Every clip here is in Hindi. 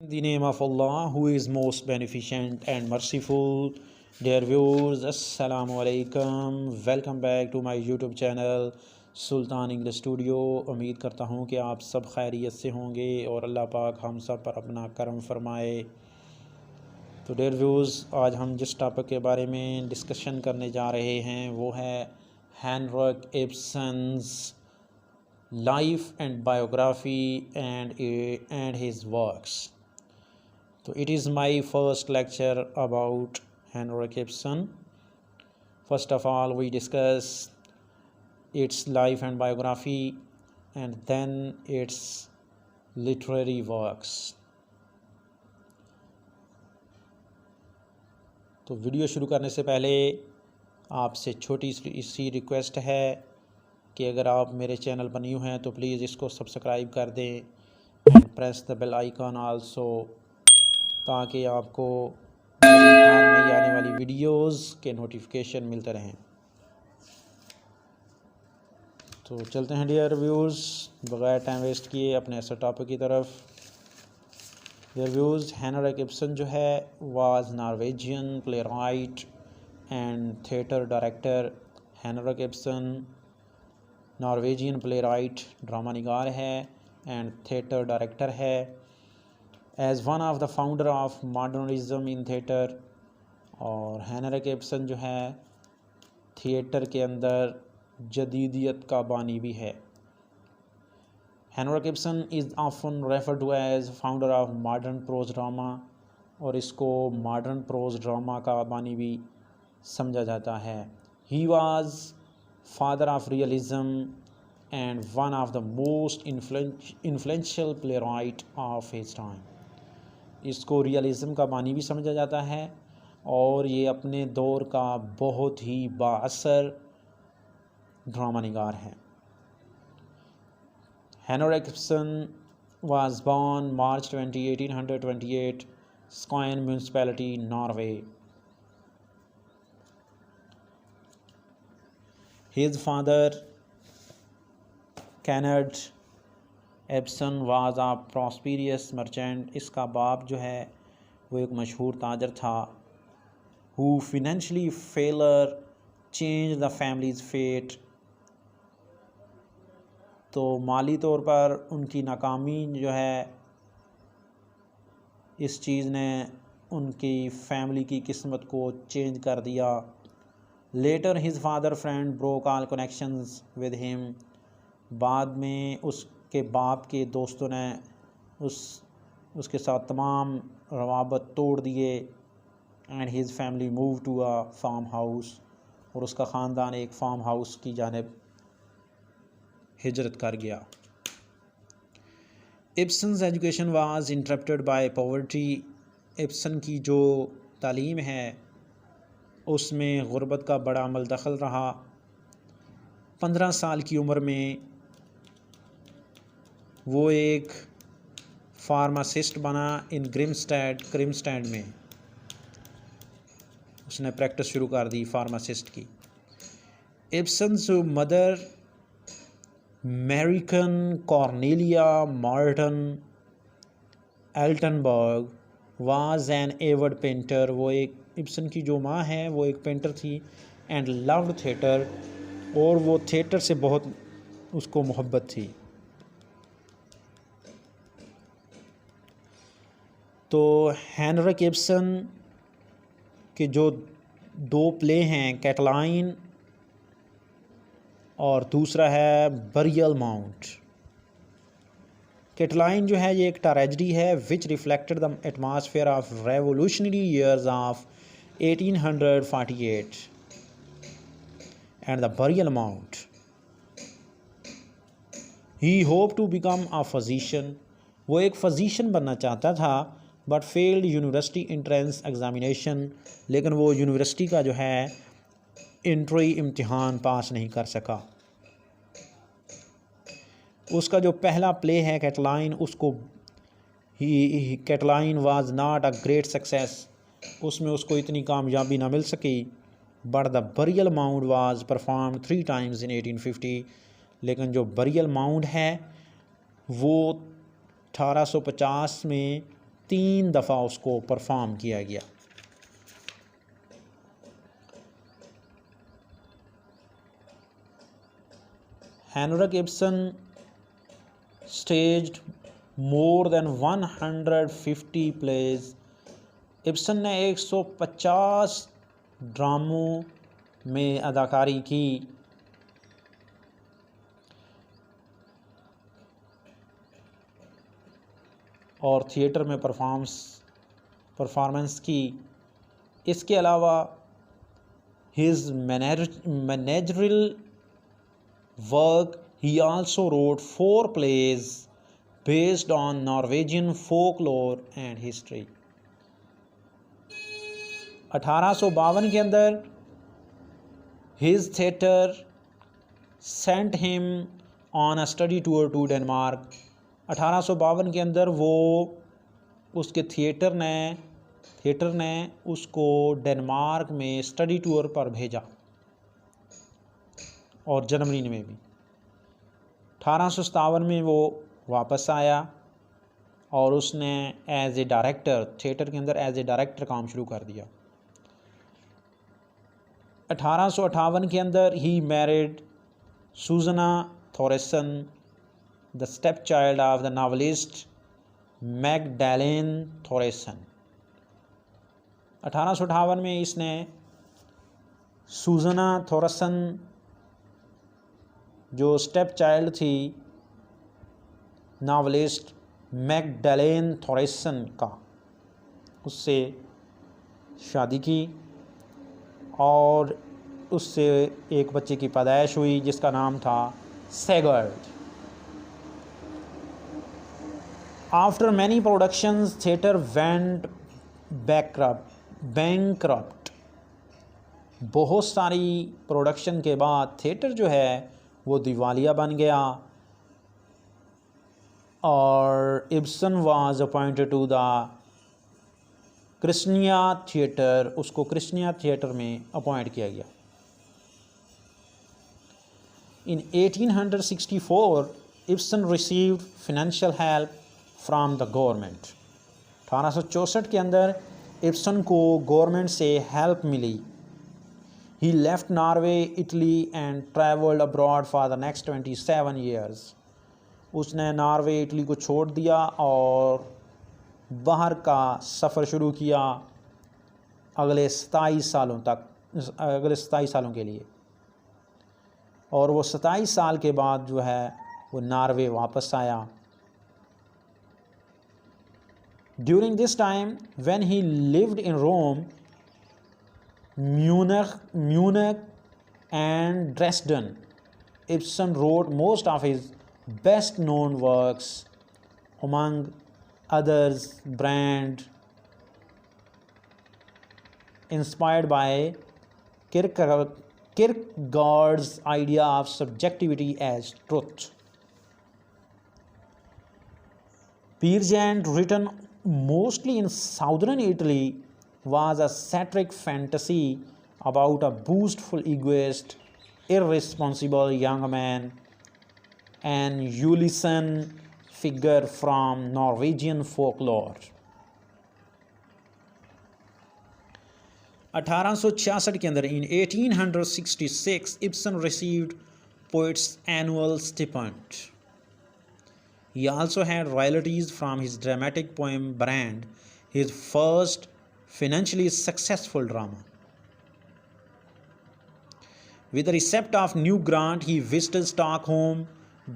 In the name of Allah, who is most beneficent and merciful. Dear viewers, Assalamu alaikum. Welcome back to my YouTube channel Sultan English studio. उम्मीद करता हूँ कि आप सब खैरियत से होंगे और अल्लाह पाक हम सब पर अपना करम फरमाए। तो डियर व्यूज़, आज हम जिस टॉपिक के बारे में डिस्कशन करने जा रहे हैं वो है Henrik Ibsen's life and biography and his works. So it is my first lecture about Henrik Ibsen. First of all, we discuss its life and biography and then its literary works. तो वीडियो शुरू करने से पहले आपसे छोटी सी रिक्वेस्ट है कि अगर आप मेरे चैनल पर न्यू हैं तो प्लीज़ इसको सब्सक्राइब कर दें and press the bell icon also, ताकि आपको नई आने वाली वीडियोस के नोटिफिकेशन मिलते रहें। तो चलते हैं डियर व्यूज़, बगैर टाइम वेस्ट किए अपने ऐसे टॉपिक की तरफ। डियर व्यूज़, हेनरिक इब्सन जो है was Norwegian playwright and theatre director. Henrik Ibsen Norwegian playwright, drama निगार है एंड थिएटर डायरेक्टर है। As one of the founder of modernism in theatre, और हेनरिक इब्सन जो है थिएटर के अंदर जदीदियत का बानी भी है। Henrik Ibsen is often referred to as founder of modern prose drama, और इसको मॉडर्न प्रोज ड्रामा का बानी भी समझा जाता है। He was father of realism and one of the most influential play right of his time. इसको रियलिज़म का बानी भी समझा जाता है और ये अपने दौर का बहुत ही बाअसर ड्रामा निगार है। Henrik Ibsen was born March 20, 1828, Skien municipality, Norway. His father, Kenneth Ibsen, was a prosperous merchant. इसका बाप जो है वो एक मशहूर ताजर था। Who financially failure changed the family's fate. तो माली तौर पर उनकी नाकामी जो है इस चीज़ ने उनकी फैमिली की किस्मत को चेंज कर दिया। Later his father friend broke all connections with him. बाद में उसके बाप के दोस्तों ने उसके साथ तमाम रवाबत तोड़ दिए। And his family move to a farm house, और उसका ख़ानदान एक फार्म हाउस की जानिब हिजरत कर गया। Ibsen's education was interrupted by poverty. Ibsen की जो तालीम है उसमें गुर्बत का बड़ा अमल दखल रहा। 15 साल की उम्र में वो एक फार्मासिस्ट बना इन क्रिमस्टैड में। उसने प्रैक्टिस शुरू कर दी फार्मासिस्ट की। Ibsen's mother American Cornelia Martine Altenburg was an avid painter. वो एक इब्सन की जो माँ है वो एक पेंटर थी एंड लव्ड थिएटर, और वो थिएटर से बहुत उसको मोहब्बत थी। तो हेनरिक इब्सन के जो दो प्ले हैं, कैटलाइन और दूसरा है बरियल माउंट। कैटलाइन जो है ये एक ट्रेजेडी है which reflected the atmosphere of revolutionary years of 1848, and the burial mound he hope to become a physician. वो एक फिजिशियन बनना चाहता था but failed university entrance examination, लेकिन वो यूनिवर्सिटी का जो है एंट्री इम्तिहान पास नहीं कर सका। उसका जो पहला प्ले है कैटलाइन, उसको Catiline was not a great success, उसमें उसको इतनी कामयाबी ना मिल सकी। But the burial mound was perform 3 times in 1850। लेकिन जो बरियल माउंट है वो 1850 में 3 दफ़ा उसको परफॉर्म किया गया। Henrik Ibsen staged more than 150 plays। Ibsen ने 150 ड्रामों में अदाकारी की। और थिएटर में परफॉर्मेंस की। इसके अलावा his managerial work, he also wrote 4 plays based on Norwegian folklore and history। 1852 के अंदर his theater sent him on a study tour to Denmark। 1852 के अंदर उसके थिएटर ने उसको डेनमार्क में स्टडी टूर पर भेजा, और जर्मनी में भी। 1857 में वो वापस आया और उसने एज ए डायरेक्टर थिएटर के अंदर एज ए डायरेक्टर काम शुरू कर दिया। 1858 के अंदर ही married Suzannah Thoresen, the step child of the novelist Magdalene Thoresen. 1858 में इसने सुजना थोरेसन जो स्टेप चाइल्ड थी नावलिस्ट मैगडलेन थोरेसन का, उससे शादी की और उससे एक बच्चे की पैदाइश हुई जिसका नाम था Sigurd. After many productions theatre went bankrupt. बहुत सारी प्रोडक्शन के बाद थिएटर जो है वो दिवालिया बन गया, और Ibsen was appointed to the Christiania theatre, उसको क्रिस्निया थिएटर में अपॉइंट किया गया। In 1864 Ibsen received financial help from the government. 1864 के अंदर इब्सन को गवर्नमेंट से हेल्प मिली। He left Norway, Italy and traveled abroad for the next 27 years। उसने नॉर्वे इटली को छोड़ दिया और बाहर का सफ़र शुरू किया अगले 27 सालों के लिए। और वो 27 साल के बाद जो है वो नॉर्वे वापस आया। During this time when he lived in Rome, Munich and Dresden, Ibsen wrote most of his best known works, among others Brand, inspired by Kierkegaard's idea of subjectivity as truth। Peer Gynt, written mostly in southern Italy, was a satiric fantasy about a boastful egoist, irresponsible young man, an Ulyssean figure from Norwegian folklore। 1866 के अंदर in 1866 Ibsen received Poets Annual Stipend। He also had royalties from his dramatic poem Brand, his first financially successful drama। With the receipt of new grant, he visited Stockholm,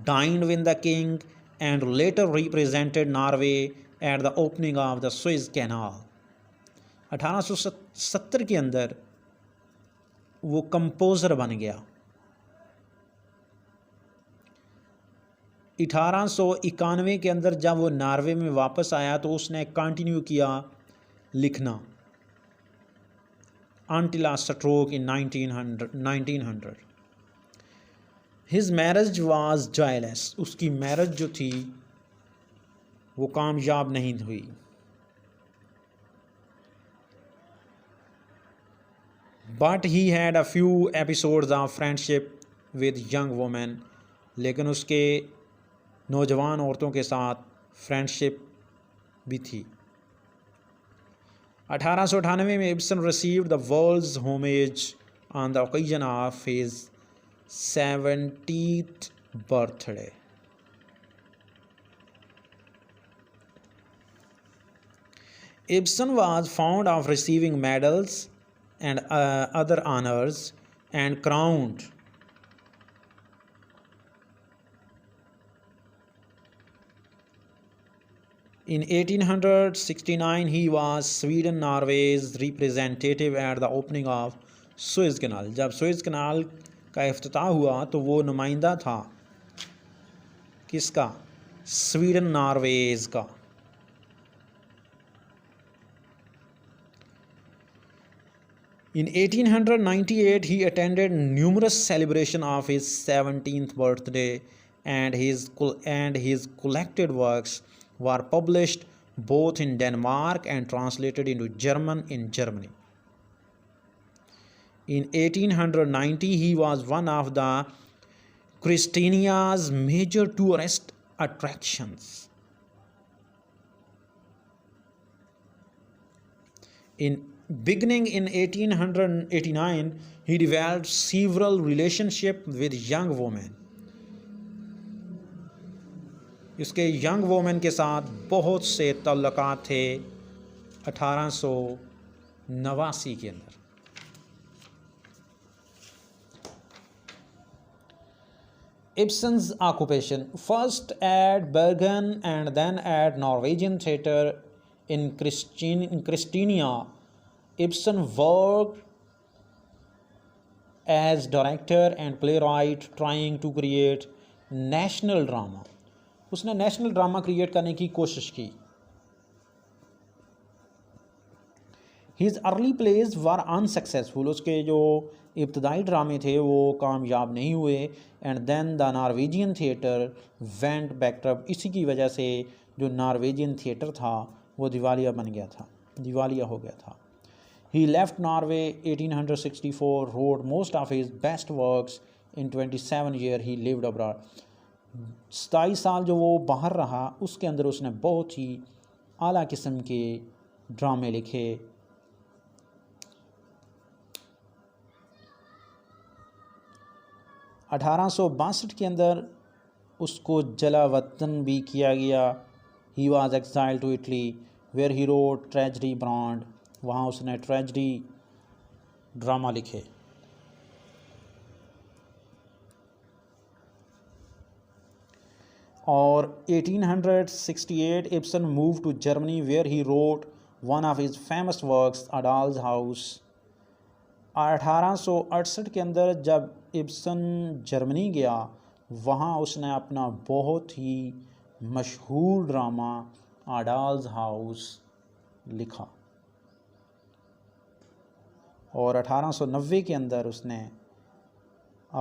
dined with the king, and later represented Norway at the opening of the Suez Canal। 1870 के अंदर वो कंपोज़र बन गया। 1891 के अंदर जब वो नॉर्वे में वापस आया तो उसने कंटिन्यू किया लिखना until a stroke in 1900। His marriage was joyless। उसकी मैरिज जो थी वो कामयाब नहीं हुई। But he had a few episodes of friendship with young women। लेकिन उसके नौजवान औरतों के साथ फ्रेंडशिप भी थी। 1898 में Ibsen received the world's homage on the occasion of his 70th birthday. Ibsen was fond of receiving medals and other honors and crowned in 1869 he was Sweden-Norway's representative at the opening of Suez Canal. जब सुएज कनाल का इफ्तिताह हुआ तो वो नुमाइंदा था किसका? स्वीडन नॉर्वेज का। In 1898 he attended numerous celebrations of his 17th birthday and his collected works were published both in Denmark and translated into German in Germany. In 1890 he was one of the Christiania's major tourist attractions. Beginning in 1889, he developed several relationships with young women. इसके यंग वोमेन के साथ बहुत से तल्लुकात थे 1889 के अंदर। Ibsen's occupation, first at Bergen and then at Norwegian Theatre in Christiania. Ibsen worked as director and playwright trying to create national drama. उसने नेशनल ड्रामा क्रिएट करने की कोशिश की। His early plays were unsuccessful. उसके जो इब्तदाई ड्रामे थे वो कामयाब नहीं हुए। And then the Norwegian theatre went bankrupt. इसी की वजह से जो नॉर्वेजियन थिएटर था वो दिवालिया बन गया था, दिवालिया हो गया था। He left Norway 1864, wrote most of his best works in 27 years he lived abroad. 27 साल जो वो बाहर रहा उसके अंदर उसने बहुत ही आला किस्म के ड्रामे लिखे। (1862) के अंदर उसको जला वतन भी किया गया। He was exiled to Italy where he wrote Tragedy Brand. वहाँ उसने ट्रेजेडी ड्रामा लिखे। और 1868 Ibsen moved to Germany where he wrote one of his famous works, A Doll's House. 1868 के अंदर जब इब्सन जर्मनी गया वहाँ उसने अपना बहुत ही मशहूर ड्रामा A Doll's House लिखा। और 1890 के अंदर उसने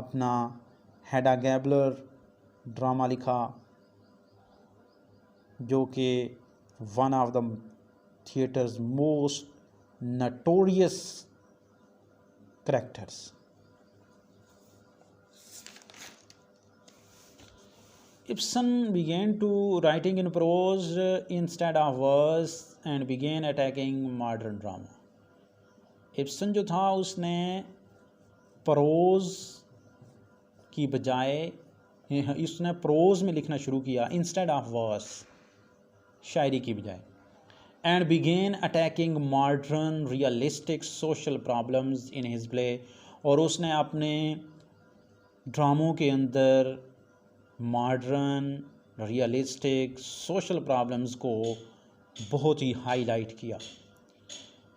अपना हेडा गैबलर ड्रामा लिखा जो कि one of the theatres most notorious characters. Ibsen began to writing in prose instead of verse and began attacking modern drama. Ibsen जो था उसने प्रोज की बजाय इसने प्रोज में लिखना शुरू किया इंस्टेड ऑफ वर्स, शायरी की बजाय। And began attacking modern realistic social problems in his play. और उसने अपने ड्रामों के अंदर मॉडर्न रियलिस्टिक सोशल प्रॉब्लम्स को बहुत ही हाईलाइट किया।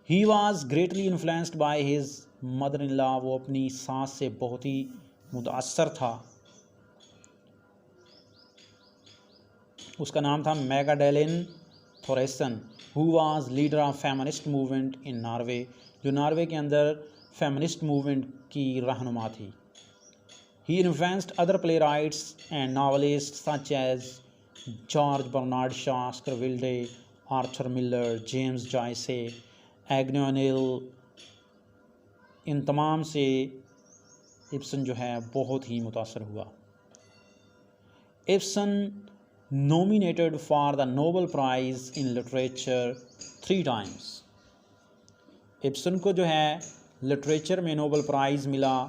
He was greatly influenced by his mother-in-law. वो अपनी सास से बहुत ही मुतासर था। उसका नाम था मैगाडेलिन थोरेसन, who was leader of feminist movement in Norway, जो नॉर्वे के अंदर फेमिनिस्ट मूवमेंट की रहनुमा थी। He influenced other playwrights and novelists such as George Bernard Shaw, Oscar Wilde, Arthur Miller, James Joyce, एग्नोनिल। इन तमाम से इब्सन जो है बहुत ही मुतासर हुआ। Ibsen nominated for the Nobel prize in literature 3 times। Ibsen को जो है लिटरेचर में नोबेल प्राइज़ मिला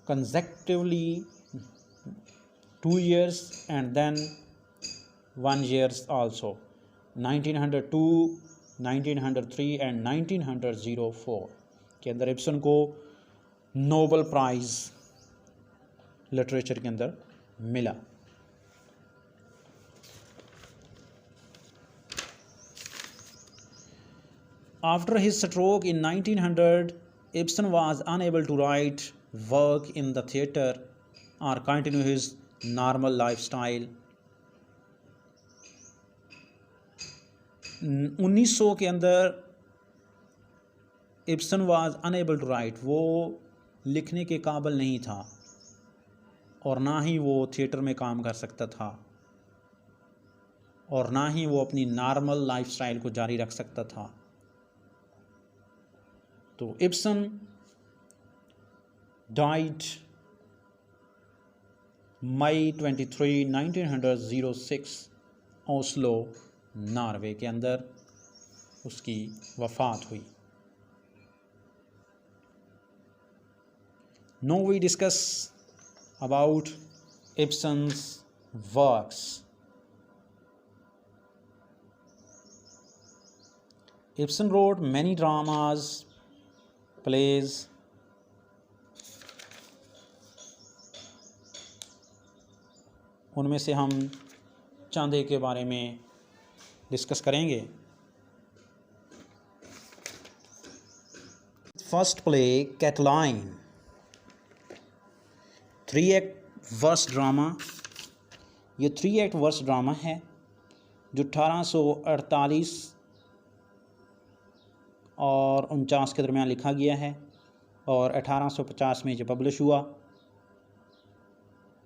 कंसेक्टिवली 2 years एंड देन 1 years also, 1902, 1903 एंड 1904 के अंदर इब्सन को नोबेल प्राइज़ लिटरेचर के अंदर मिला। After his stroke in 1900, Ibsen was unable to write work in the theatre or continue his normal lifestyle. 1900 के अंदर Ibsen was unable to write, वो लिखने के काबिल नहीं था और ना ही वो थिएटर में काम कर सकता था और ना ही वो अपनी नॉर्मल लाइफस्टाइल को जारी रख सकता था। तो इब्सन डाइड मई 23, 1906 ओस्लो नॉर्वे के अंदर उसकी वफ़ात हुई। Now we discuss about Ibsen's works. Ibsen wrote many dramas, plays, उनमें से हम चंद के बारे में डिस्कस करेंगे। First play Catiline, 3 act verse drama. ये 3 act वर्स ड्रामा है जो 1848 और 49 के दरमियान लिखा गया है और 1850 में जो पब्लिश हुआ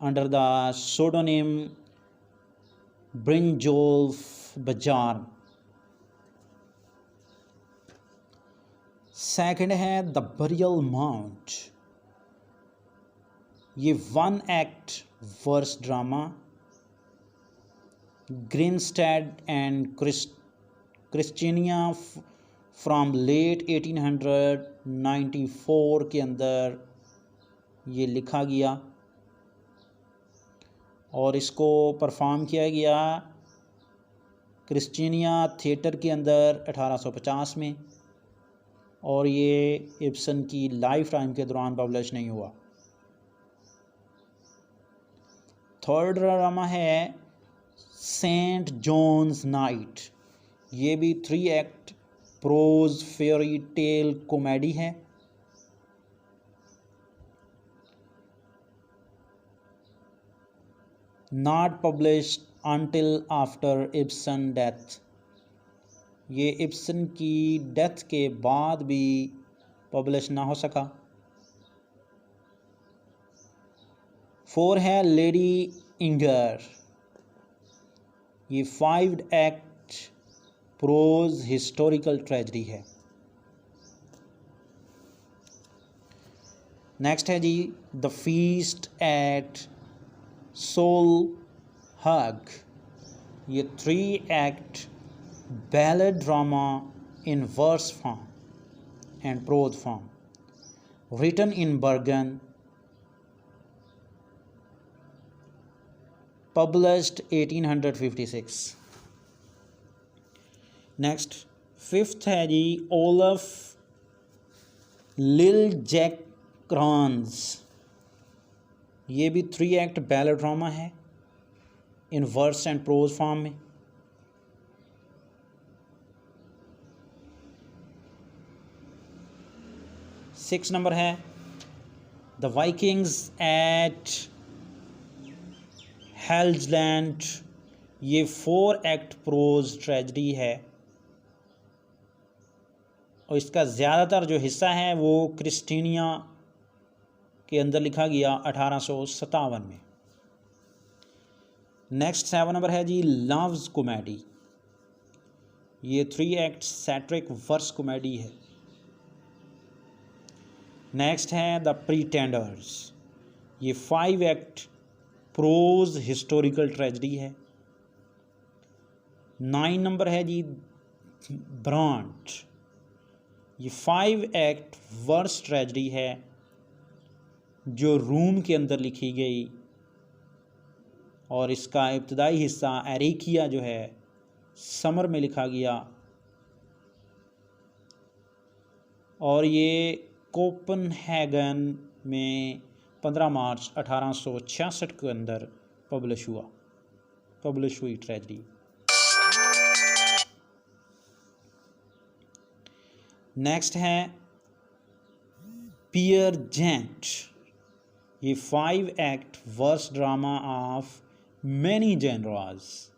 अंडर द सोडोनिम ब्रिंजोल्फ बजार। सेकंड है द बरियल माउंट, ये 1 act verse drama. Grimstad and Christiania from late 1894 के अंदर ये लिखा गया और इसको परफॉर्म किया गया क्रिस्टीनिया थिएटर के अंदर 1850 में और ये इब्सन की लाइफ टाइम के दौरान पब्लिश नहीं हुआ। थर्ड ड्रामा है सेंट जॉन्स नाइट, ये भी 3 act prose fairy tale comedy है। Not published until after Ibsen death, ये इब्सन की डेथ के बाद भी पब्लिश ना हो सका। 4 है लेडी इंगर, ये 5 act प्रोज हिस्टोरिकल ट्रेजेडी है। नेक्स्ट है जी the feast at Solhaug, ये 3 act ballad drama in verse form and prose form, written in Bergen, published 1856। Next 5th है जी ओलफ लिल जैक क्रॉन्स, ये भी 3 act बैलेड ड्रामा है in verse and prose form में। सिक्स नंबर है द वाइकिंग्स एट हेल्सलैंड, ये 4 act प्रोज ट्रेजेडी है और इसका ज़्यादातर जो हिस्सा है वो क्रिस्टीनिया के अंदर लिखा गया 1857 में। नेक्स्ट 7 नंबर है जी लव्स कॉमेडी, ये 3 act सैटरिक वर्स कॉमेडी है। नेक्स्ट है द प्रीटेंडर्स, ये 5 act प्रोज हिस्टोरिकल ट्रेजेडी है। 9 नंबर है जी ब्रांट, ये 5 एक्ट वर्स ट्रेजडी है जो रूम के अंदर लिखी गई, और इसका इब्तदाई हिस्सा एरिकिया जो है समर में लिखा गया, और ये कोपनहेगन में 15 मार्च 1866 के अंदर पब्लिश हुई ट्रेजडी। नेक्स्ट है पियर जेंट। ये 5 act verse drama of many genres,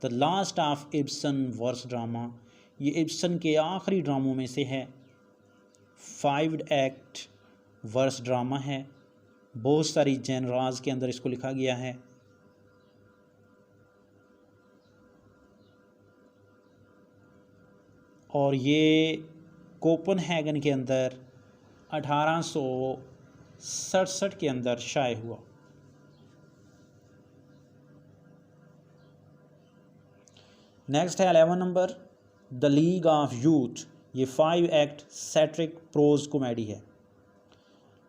the last of Ibsen verse drama. ये इब्सन के आखिरी ड्रामों में से है। 5 एक्ट वर्स ड्रामा है, बहुत सारी जेनरास के अंदर इसको लिखा गया है। और ये कोपनहेगन के अंदर 1867 के अंदर शाये हुआ। नेक्स्ट है 11 number the league of youth. ये 5 एक्ट सैटरिक प्रोज कॉमेडी है।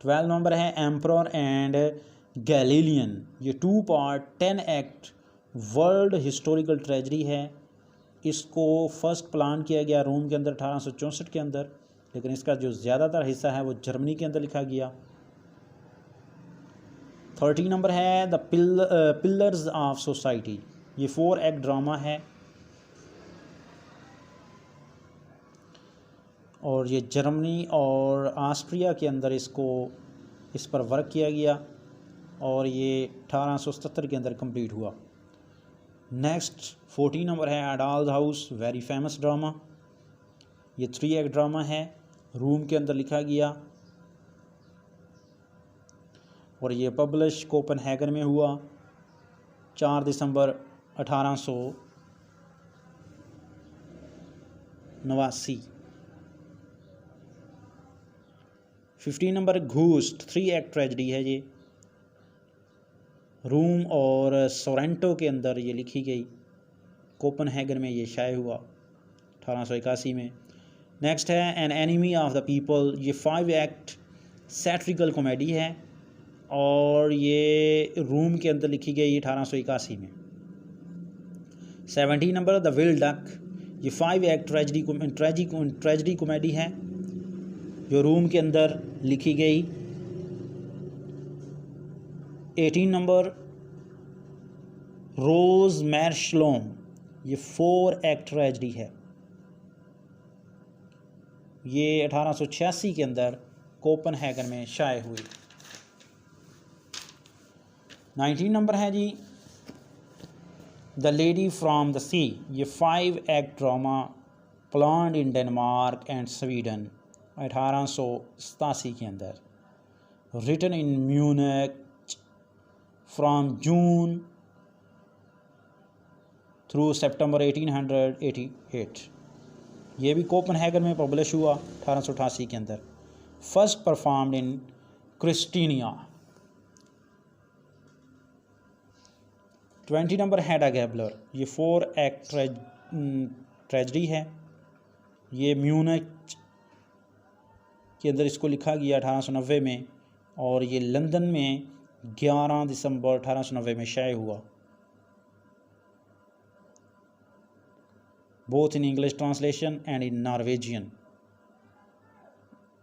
12 नंबर है एम्परर एंड गैलीलियन। ये 2 part 10 act world historical tragedy है। इसको फर्स्ट प्लान किया गया रोम के अंदर 1864 के अंदर, लेकिन इसका जो ज़्यादातर हिस्सा है वो जर्मनी के अंदर लिखा गया। 13 नंबर है द पिलर्स ऑफ सोसाइटी। ये 4 एक्ट ड्रामा है, और ये जर्मनी और ऑस्ट्रिया के अंदर इस पर वर्क किया गया, और ये 1877 के अंदर कंप्लीट हुआ। नेक्स्ट 14 नंबर है अडाल्स हाउस, वेरी फेमस ड्रामा। ये 3 एक्ट ड्रामा है, रूम के अंदर लिखा गया, और ये पब्लिश कोपनहेगन में हुआ 4 दिसंबर 1889। 15 नंबर घूस्ट, 3 एक्ट ट्रेजडी है। ये रूम और सोरेंटो के अंदर ये लिखी गई, कोपनहेगन में ये शाये हुआ 1881 में। नेक्स्ट है an enemy of the people. ये 5 एक्ट सैटरिकल कॉमेडी है, और ये रूम के अंदर लिखी गई 1881 में। 17 नंबर द विल डक। ये 5 एक्ट ट्रेजडी कॉमेडी है जो रूम के अंदर लिखी गई। 18 नंबर रोज मैरशलोम। ये 4 एक्ट ट्रेजडी है। ये 1886 के अंदर कोपनहेगन में शाये हुई। 19 नंबर है जी the lady from the sea. ये 5 act drama planned in Denmark and Sweden 1887 के अंदर, written in Munich from June through September 1888। ये भी कोपनहेगन में पब्लिश हुआ 1888 के अंदर। First performed in क्रिस्टीनिया। 20 number हैडा Gabler. ये 4 एक्ट ट्रेजडी है। ये म्यूनिक के अंदर इसको लिखा गया 1890 में, और ये लंदन में 11 दिसंबर 1890 में शाये हुआ। both in English translation and in Norwegian,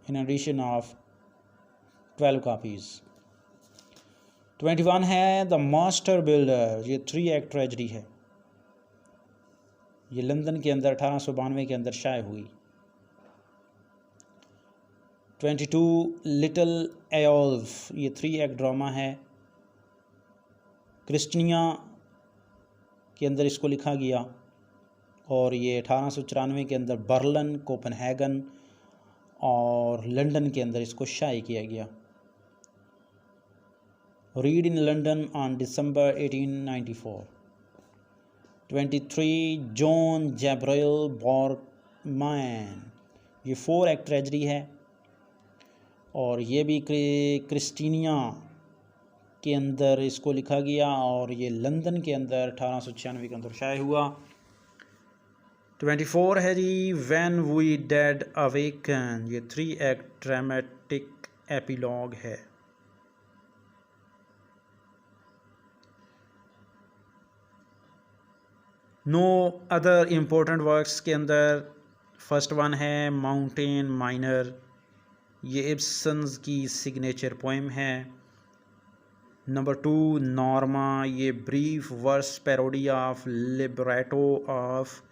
in addition of 12 copies. 21 है द मास्टर बिल्डर। ये 3 एक्ट ट्रेजडी है। ये लंदन के अंदर 1892 के अंदर शाये हुई। 22 लिटिल एओल्फ। ये 3 एक्ट ड्रामा है। क्रिस्टीनिया के अंदर इसको लिखा गया, और ये 1894 के अंदर बर्लिन, कोपनहेगन और लंदन के अंदर इसको शाये किया गया। Read in London on December 1894। 23 John Gabriel Borkman. ये 4 एक्ट ट्रेजडी है, और ये भी क्रिस्टीनिया के अंदर इसको लिखा गया, और ये लंदन के अंदर 1896 के अंदर शाये हुआ। 24 है जी व्हेन वी डेड अवेकन, ये 3 एक्ट ड्रामेटिक एपिलॉग है। नो अदर इम्पोर्टेंट वर्क्स के अंदर फर्स्ट वन है माउंटेन माइनर, ये इब्सन्स की सिग्नेचर पोएम है। नंबर 2 नॉर्मा, ये brief verse parody of libretto of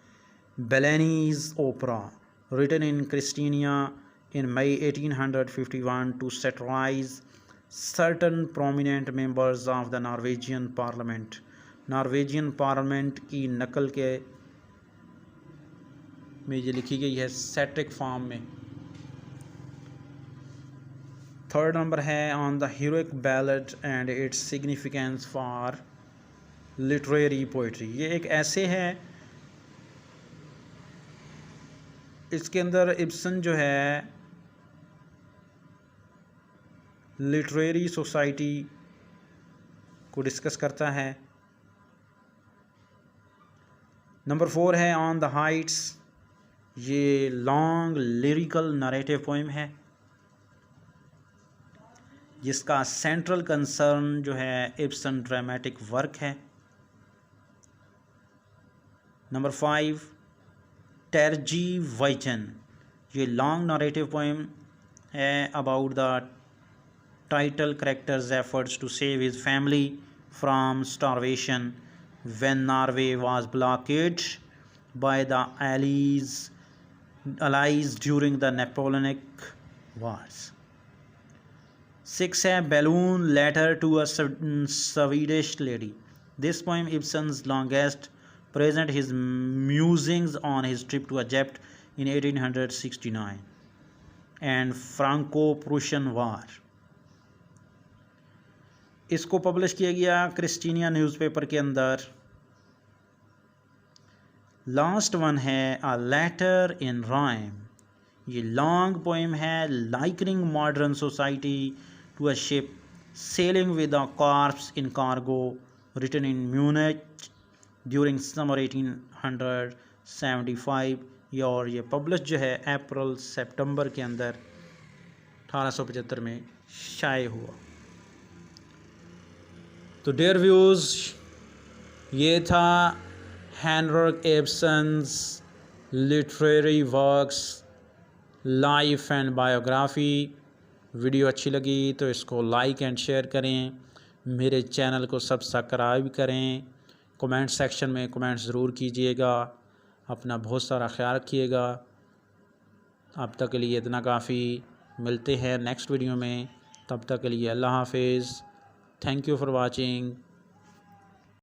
Bellini's opera written in Christiania in May 1851 to satirize certain prominent members of the Norwegian Parliament। Norwegian parliament की नकल के में ये लिखी गई है सैटिरिक फॉर्म में। थर्ड नंबर है on the heroic ballad and its significance for literary poetry, ये एक ऐसे है, इसके अंदर इब्सन जो है लिटरेरी सोसाइटी को डिस्कस करता है। नंबर 4 है ऑन द हाइट्स, ये लॉन्ग लिरिकल नरेटिव पोएम है जिसका सेंट्रल कंसर्न जो है इब्सन ड्रामेटिक वर्क है। नंबर 5 टर्जी वाइचन, ये लॉन्ग नरेटिव पोएम है about the title character's efforts to save his family from starvation when Norway was blockaded by the Allies during the Napoleonic Wars। 6 है balloon letter to a Swedish lady, this poem Ibsen's longest, present his musings on his trip to Egypt in 1869 and Franco-Prussian War। इसको पब्लिश किया गया क्रिस्टीनिया न्यूज़पेपर के अंदर। लास्ट वन है अ लेटर इन राइम, ये लॉन्ग पोएम है likening modern society to a ship sailing with a corpse in cargo written in Munich during summer 1875, और ये पब्लिश जो है अप्रैल सितंबर के अंदर 1875 में शाये हुआ। तो डियर व्यूज़, ये था Henrik Ibsen's literary works life and biography. Video अच्छी लगी तो इसको लाइक एंड शेयर करें, मेरे चैनल को सब्सक्राइब करें, कमेंट सेक्शन में कमेंट ज़रूर कीजिएगा, अपना बहुत सारा ख्याल रखिएगा। अब तक के लिए इतना काफ़ी, मिलते हैं नेक्स्ट वीडियो में, तब तक के लिए अल्लाह हाफिज़। Thank you for watching।